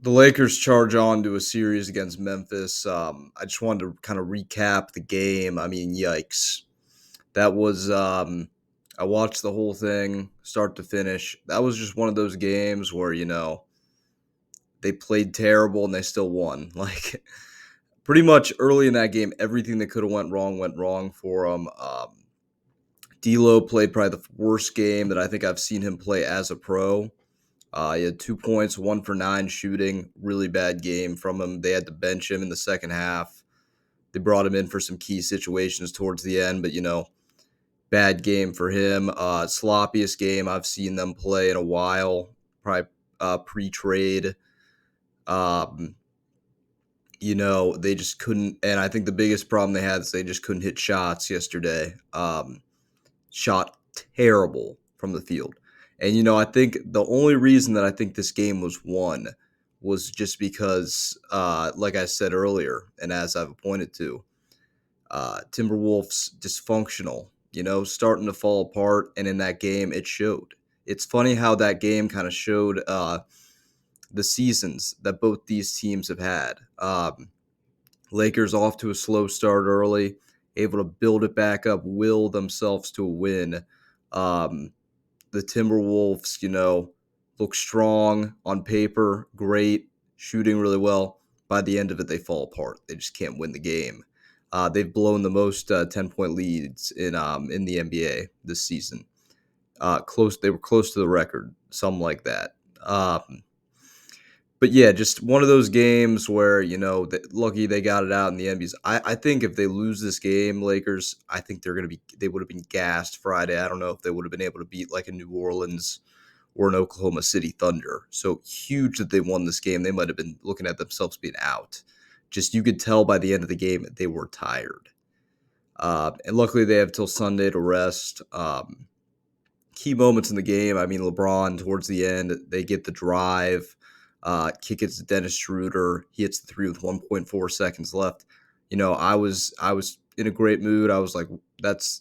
The Lakers charge on to a series against Memphis. I just wanted to kind of recap the game. I mean, yikes. That was, I watched the whole thing start to finish. That was just one of those games where, they played terrible and they still won. Like, pretty much early in that game, everything that could have went wrong for them. D'Lo played probably the worst game that I think I've seen him play as a pro. He had 2 points, 1 for 9 shooting. Really bad game from him. They had to bench him in the second half. They brought him in for some key situations towards the end, but bad game for him. Sloppiest game I've seen them play in a while. Probably pre-trade. Um, they just couldn't. And I think the biggest problem they had is they just couldn't hit shots yesterday. Shot terrible from the field. And, I think the only reason that I think this game was won was just because, like I said earlier, and as I've pointed to, Timberwolves dysfunctional, starting to fall apart. And in that game, it showed. It's funny how that game kind of showed the seasons that both these teams have had. Lakers off to a slow start early, able to build it back up, will themselves to a win. The Timberwolves, look strong on paper, great, shooting really well. By the end of it, they fall apart. They just can't win the game. They've blown the most 10-point leads in the NBA this season. They were close to the record, something like that. But yeah, just one of those games where, lucky they got it out in the NBAs. I think if they lose this game, Lakers, I think they would have been gassed Friday. I don't know if they would have been able to beat like a New Orleans or an Oklahoma City Thunder. So huge that they won this game. They might have been looking at themselves being out. Just you could tell by the end of the game that they were tired. And luckily they have till Sunday to rest. Key moments in the game. I mean, LeBron towards the end, they get the drive. Kick it to Dennis Schroeder. He hits the three with 1.4 seconds left. I was in a great mood. I was like,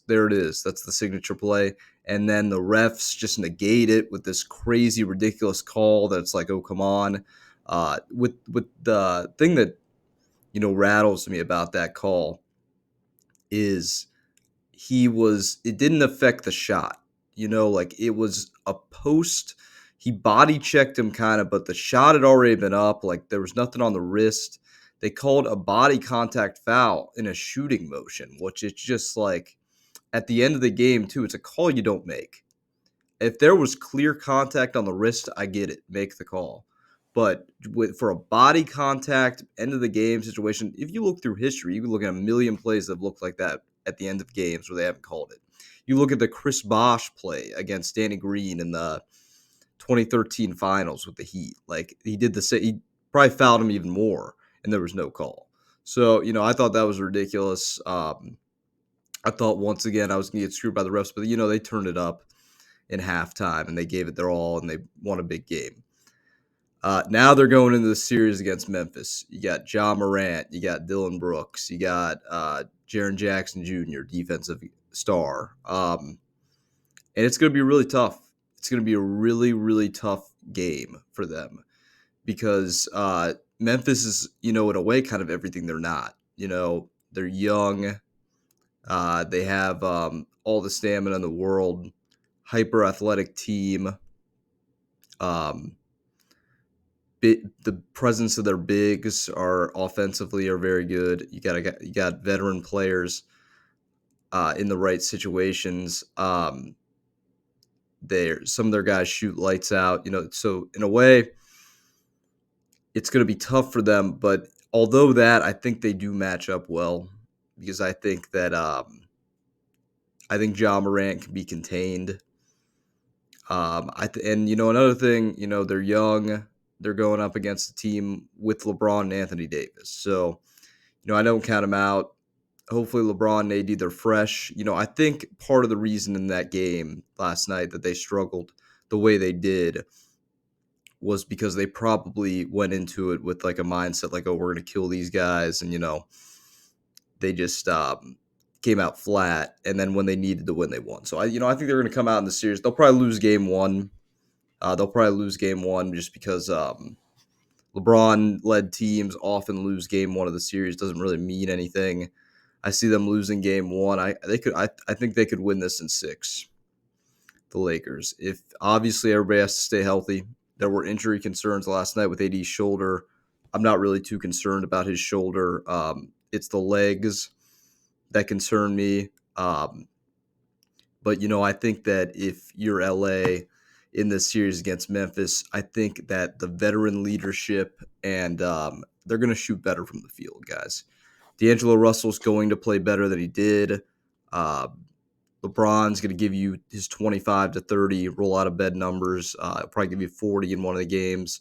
there it is. That's the signature play. And then the refs just negate it with this crazy, ridiculous call that's like, oh, come on. With the thing that, rattles me about that call is it didn't affect the shot. Like it was a post. He body checked him kind of, but the shot had already been up. Like there was nothing on the wrist. They called a body contact foul in a shooting motion, which is just like at the end of the game, too, it's a call you don't make. If there was clear contact on the wrist, I get it. Make the call. But for a body contact, end of the game situation, if you look through history, you can look at a million plays that have looked like that at the end of games where they haven't called it. You look at the Chris Bosh play against Danny Green in the 2013 finals with the Heat. Like he did he probably fouled him even more, and there was no call. So, I thought that was ridiculous. I thought once again I was going to get screwed by the refs, but, they turned it up in halftime and they gave it their all and they won a big game. Now they're going into the series against Memphis. You got Ja Morant, you got Dylan Brooks, you got Jaren Jackson Jr., defensive star. And it's going to be really tough. It's going to be a really, really tough game for them because Memphis is, in a way, kind of everything they're not. They're young. They have all the stamina in the world, hyper athletic team. The presence of their bigs are very good. You got veteran players in the right situations. Some of their guys shoot lights out, so in a way it's going to be tough for them, but although that I think they do match up well because I think that Ja Morant can be contained. Another thing, they're young, they're going up against a team with LeBron and Anthony Davis, so I don't count them out. Hopefully LeBron and AD, they're fresh. I think part of the reason in that game last night that they struggled the way they did was because they probably went into it with like a mindset like, oh, we're going to kill these guys. And, they just came out flat. And then when they needed to win, they won. So, I think they're going to come out in the series. They'll probably lose game one. Just because LeBron-led teams often lose game one of the series. Doesn't really mean anything. I see them losing game one. I think they could win this in six. The Lakers. If obviously everybody has to stay healthy. There were injury concerns last night with AD's shoulder. I'm not really too concerned about his shoulder. It's the legs that concern me. But I think that if you're LA in this series against Memphis, I think that the veteran leadership and they're going to shoot better from the field, guys. D'Angelo Russell's going to play better than he did. Uh, LeBron's going to give you his 25 to 30 roll out of bed numbers. He'll probably give you 40 in one of the games.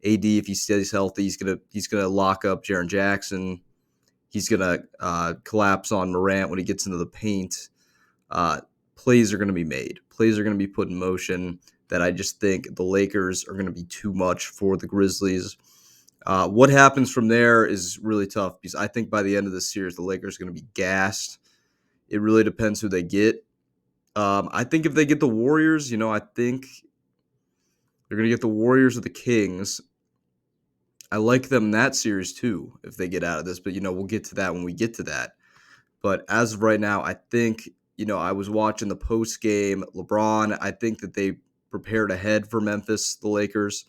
AD, if he stays healthy, he's gonna lock up Jaren Jackson. He's gonna collapse on Morant when he gets into the paint. Uh, Plays are going to be made. Plays are going to be put in motion that I just think the Lakers are going to be too much for the Grizzlies. What happens from there is really tough because I think by the end of this series, the Lakers are going to be gassed. It really depends who they get. I think if they get the Warriors, I think they're going to get the Warriors or the Kings. I like them in that series too if they get out of this, but we'll get to that when we get to that. But as of right now, I think, I was watching the post game. LeBron, I think that they prepared ahead for Memphis, the Lakers.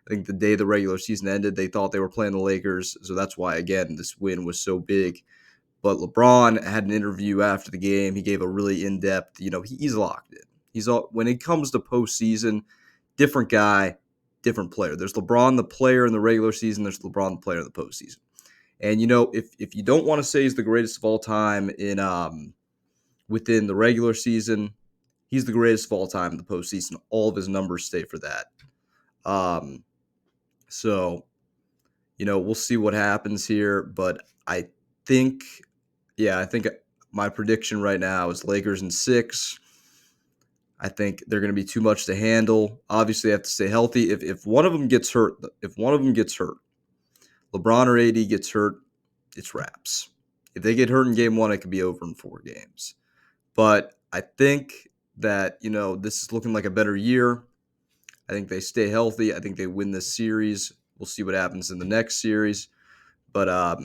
I think the day the regular season ended, they thought they were playing the Lakers. So that's why, again, this win was so big. But LeBron had an interview after the game. He gave a really in-depth, he's locked in. When it comes to postseason, different guy, different player. There's LeBron, the player in the regular season. There's LeBron, the player in the postseason. And if you don't want to say he's the greatest of all time in within the regular season, he's the greatest of all time in the postseason. All of his numbers stay for that. So we'll see what happens here, but I think, I think my prediction right now is Lakers in six. I think they're going to be too much to handle. Obviously, they have to stay healthy. If one of them gets hurt, LeBron or AD gets hurt, it's wraps. If they get hurt in game one, it could be over in 4 games. But I think that, this is looking like a better year. I think they stay healthy. I think they win this series. We'll see what happens in the next series. But I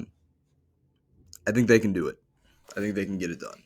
think they can do it. I think they can get it done.